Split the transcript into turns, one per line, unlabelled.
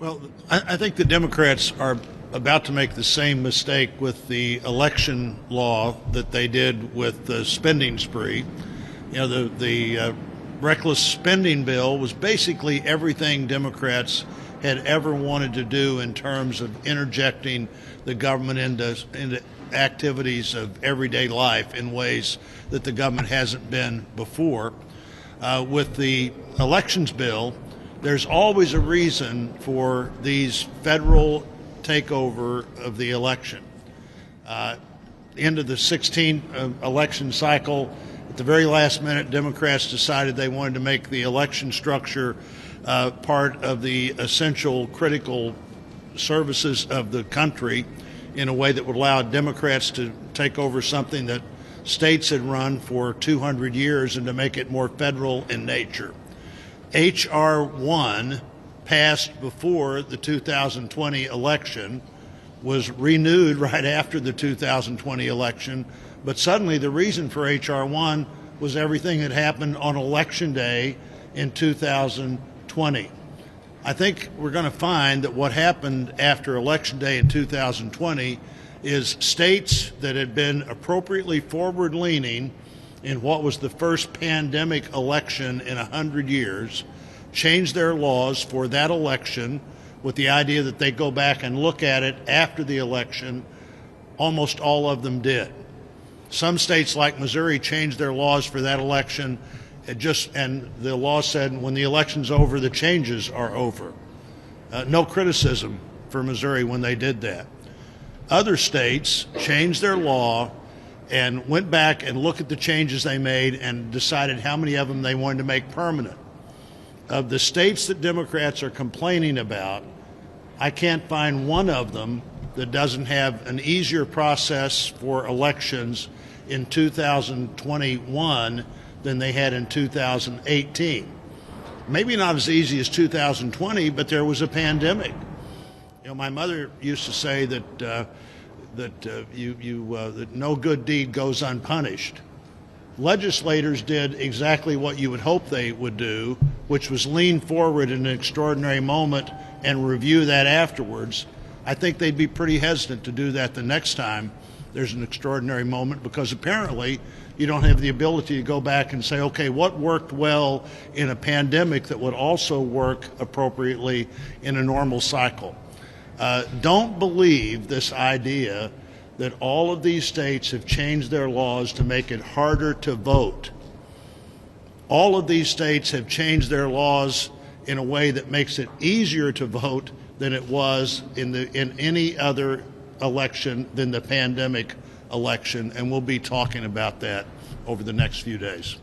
Well, I think the Democrats are about to make the same mistake with the election law that they did with the spending spree. You know, the reckless spending bill was basically everything Democrats had ever wanted to do in terms of interjecting the government into activities of everyday life in ways that the government hasn't been before. With the elections bill, there's always a reason for these federal takeover of the election. End of the 16 election cycle, at the very last minute, Democrats decided they wanted to make the election structure part of the essential critical services of the country in a way that would allow Democrats to take over something that states had run for 200 years and to make it more federal in nature. H.R. 1 passed before the 2020 election, was renewed right after the 2020 election, but suddenly the reason for H.R. 1 was everything that happened on Election Day in 2020. I think we're going to find that what happened after Election Day in 2020 is states that had been appropriately forward-leaning in what was the first pandemic election in 100 years, changed their laws for that election with the idea that they go back and look at it after the election. Almost all of them did. Some states like Missouri changed their laws for that election, and the law said when the election's over, the changes are over. No criticism for Missouri when they did that. Other states changed their law and went back and looked at the changes they made and decided how many of them they wanted to make permanent. Of the states that Democrats are complaining about, I can't find one of them that doesn't have an easier process for elections in 2021 than they had in 2018. Maybe not as easy as 2020, but there was a pandemic. You know, my mother used to say that that no good deed goes unpunished. Legislators did exactly what you would hope they would do, which was lean forward in an extraordinary moment and review that afterwards. I think they'd be pretty hesitant to do that the next time there's an extraordinary moment, because apparently you don't have the ability to go back and say, okay, what worked well in a pandemic that would also work appropriately in a normal cycle? Don't believe this idea that all of these states have changed their laws to make it harder to vote. All of these states have changed their laws in a way that makes it easier to vote than it was in any other election than the pandemic election, and we'll be talking about that over the next few days.